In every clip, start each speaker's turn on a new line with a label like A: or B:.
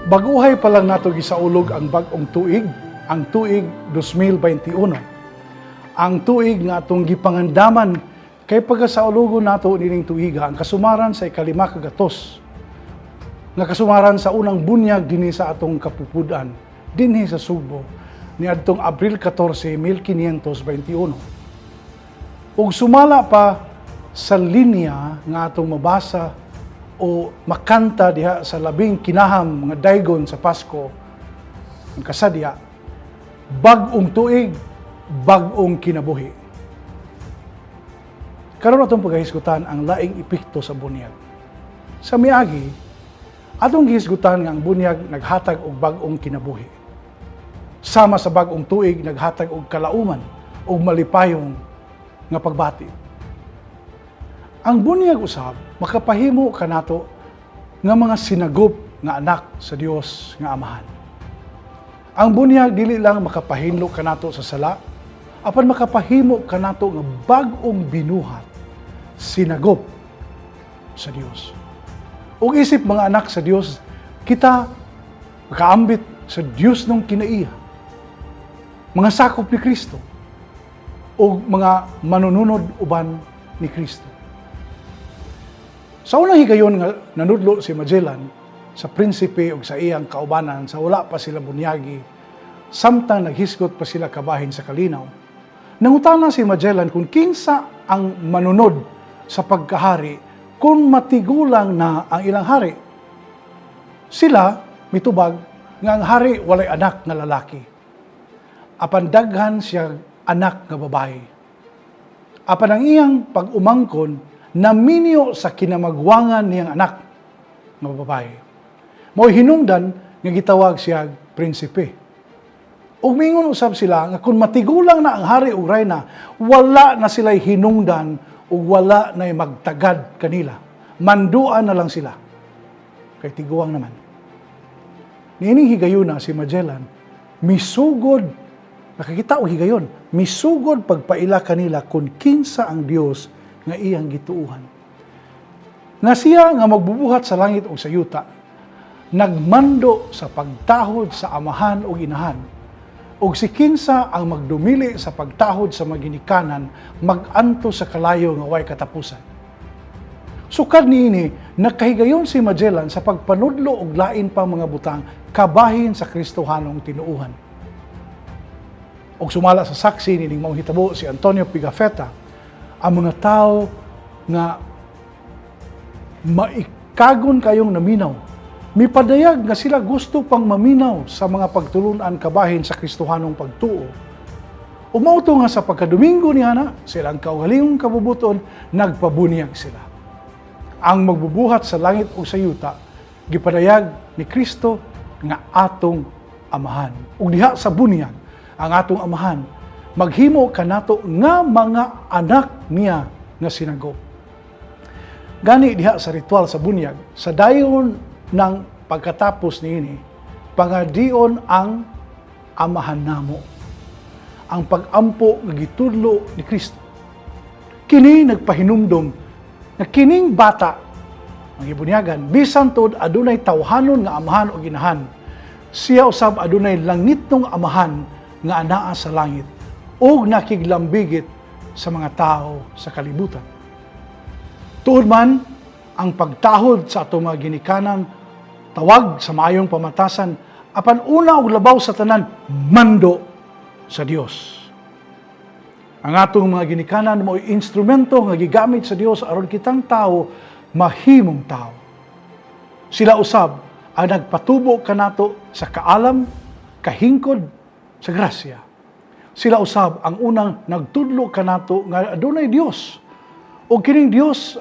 A: Baguhay pa lang nato gisaulog ang bag-ong tuig, ang tuig 2021. Ang tuig nga atong gipangandaman kay pagasaulugon nato nining tuiga ang kasumaran sa ikalima kagatos. Nga kasumaran sa unang bunyag dinhi sa atong kapupudan dinhi sa Subo niadtong Abril 14, 1521. Ug sumala pa sa linya nga atong mabasa o makanta diha sa labing kinaham nga daygon sa Pasko, ang kasadya, bag-ong tuig, bag-ong kinabuhi. Karon atong paghisgutan ang laing epekto sa bunyag. Sa miagi, atong gihisgutan nga ang bunyag naghatag og bag-ong kinabuhi. Sama sa bag-ong tuig naghatag og kalauman ug malipayong nga pagbati. Ang bunyag usab makapahimo kanato nga mga sinagop nga anak sa Dios nga Amahan. Ang bunyag dili lang makapahinlo kanato sa sala, apan makapahimo kanato nga bag-ong binuhat sinagop sa Dios. Ug isip mga anak sa Dios, kita makaambit sa Dios nung kinaiya. Mga sakop ni Kristo ug mga manununod uban ni Kristo. Sa unang higayon nga nanudlo si Magellan sa prinsipe ug sa iyang kaubanan sa wala pa sila bunyagi, samtang naghisgot pa sila kabahin sa kalinaw, nangutana si Magellan kung kinsa ang manunod sa pagkahari kung matigulang na ang ilang hari. Sila mitubag nga ang hari walay anak nga lalaki. Apan daghan siya anak nga babae. Apan ang iyang pag-umangkon naminyo sa kinamagwangan niyang anak nga babae. Mo'y hinungdan nga gitawag siya prinsipe. Ug mingon usab sila nga kung matigulang na ang hari ug reyna, wala na sila'y hinungdan ug wala na'y magtagad kanila. Manduan na lang sila. Kay tiguang naman. Niining higayuna si Magellan, misugod, nakakita og higayon, misugod pagpaila kanila kung kinsa ang Dios nga iyang gituuhan. Nga siya nga magbubuhat sa langit o sa yuta, nagmando sa pagtahod sa amahan o inahan, o si kinsa ang magdumili sa pagtahod sa maginikanan, maganto sa kalayo nga way katapusan. Sukad niini, nakahigayon si Magellan sa pagpanudlo og lain pa mga butang kabahin sa Kristohanong tinuuhan. Og sumala sa saksi nining maong hitabo si Antonio Pigafetta, ang mga tao nga maikagon kayong naminaw, mipadayag nga sila gusto pang maminaw sa mga pagtulunan kabahin sa Kristohanong pagtuo. Umauto nga sa pagkadomingo niana, silang kaugalingong kabubuton, nagpabunyag sila. Ang magbubuhat sa langit o sa yuta, gipadayag ni Kristo nga atong amahan. Ug diha sa bunyag, ang atong amahan, maghimo kanato nga mga anak niya nga sinagop. Gani diha sa ritual sa bunyag, sa dayon ng pagkatapos niini, pangadion ang amahan namo, ang pag-ampo nga gitudlo ni Kristo. Kini nagpahinumdom na kining bata ang ibunyagan, bisan tod adunay tawhanon nga amahan o ginahan, siya usab adunay langitnong amahan nga anaa sa langit o nakiglambigit sa mga tao sa kalibutan. Tuod man ang pagtahod sa atong mga ginikanan, tawag sa maayong pamatasan, apan una og labaw sa tanan, mando sa Dios. Ang atong mga ginikanan mo'y instrumento nga gigamit sa Dios aron kitang tao mahimong tao. Sila usab ang nagpatubo kanato sa kaalam, kahingkod, sa grasya. Sila usab ang unang nagtudlo kanato nga adunay Dios. O kining Dios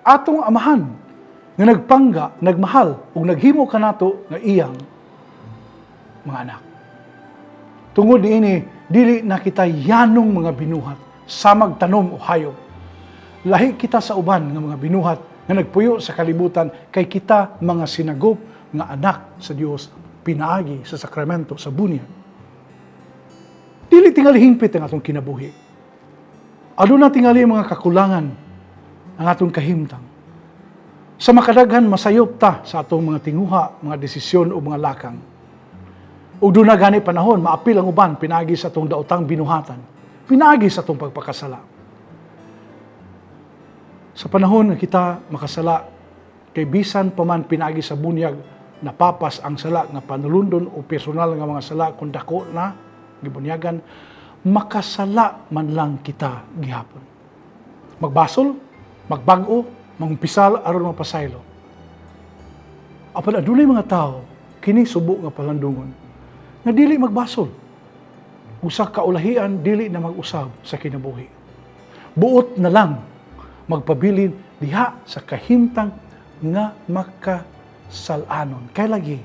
A: atong amahan nga nagpangga, nagmahal ug naghimo kanato nga iyang mga anak. Tungod niini, dili na kita yanong mga binuhat sa magtanom o hayop. Lahi kita sa uban nga mga binuhat nga nagpuyo sa kalibutan kay kita mga sinagop nga anak sa Dios pinaagi sa sakramento sa bunyag. Dili tingali hingpit ang atong kinabuhi. Aduna tingali mga kakulangan, ang atong kahimtang. Sa makadaghan masayop ta sa atong mga tinguha, mga desisyon o mga lakang. Ug doon na gani panahon, maapil ang uban, pinaagi sa atong daotang binuhatan, pinaagi sa atong pagpakasala. Sa panahon nga kita makasala, kay bisan pa man pinaagi sa bunyag, napapas ang sala nga panulundon o personal nga mga sala kung dako na, gibunyagan, makasala man lang kita gihapon. Magbasol, magbag-o, mangumpisal aron mapasaylo. Apan adunay mga tao kini subo nga palandungon nga dili magbasol. Usa ka ulahian dili na mag-usab sa kinabuhi. Buot na lang magpabilin diha sa kahimtang nga makasalanon. Kay lagi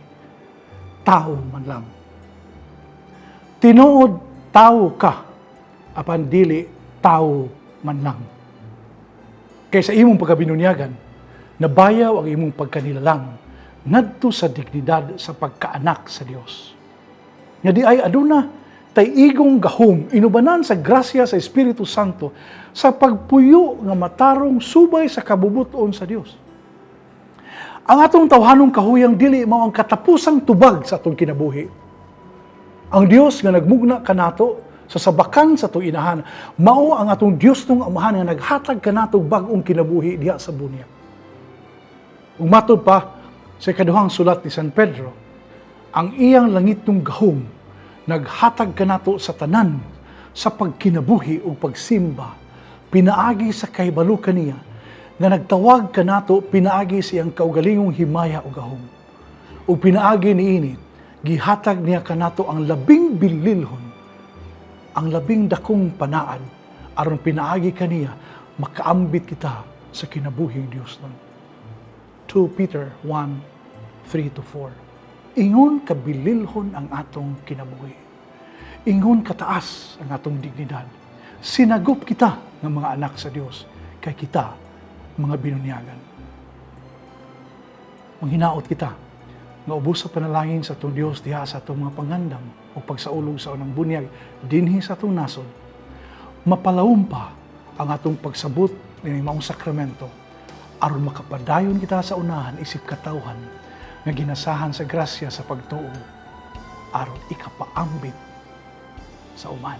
A: tao man lang. Tinuod tao ka apan dili tao man lang. Kaysa imong pagkabinunyagan, nabayaw ang imong pagkanilalang ngadto sa dignidad sa pagkaanak sa Dios. Nga di ay aduna tay igong gahom inubanan sa grasya sa Espiritu Santo sa pagpuyo nga matarong subay sa kabubuton sa Dios. Ang atong tawhanong kahuyang dili mao ang katapusang tubag sa atong kinabuhi. Ang Dios nga nagmugna kanato sa sabakan sa atong inahan, mao ang atong Dios nung amahan nga naghatag kanato bag-ong kinabuhi diha sa bunya. Ug matud pa sa ikaduhang sulat ni San Pedro, ang iyang langit nung gahom naghatag kanato sa tanan sa pagkinabuhi ug pagsimba, pinaagi sa kahibalo kaniya nga nagtawag kanato pinaagi sa iyang kaugalingong himaya ug gahom. Ug pinaagi niini gihatag niya kanato ang labing bililhon, ang labing dakong panaan, aron pinaagi kaniya makaambit kita sa kinabuhing Dios nun. 2 Peter 1:3-4. Ingon kabililhon ang atong kinabuhi. Ingon kataas ang atong dignidad. Sinagop kita ng mga anak sa Dios, kay kita mga binunyagan. Manghinaot kita nga ubos sa panalangin sa atong Dios diha sa atong mga pangandam o pagsaulog sa unang bunyag dinhi sa atong nasod, mapalawom pa ang atong pagsabot ng maong sakramento aron makapadayon kita sa unahan isip katawhan nga ginasahan sa grasya sa pagtuo aron ikapaambit sa uman.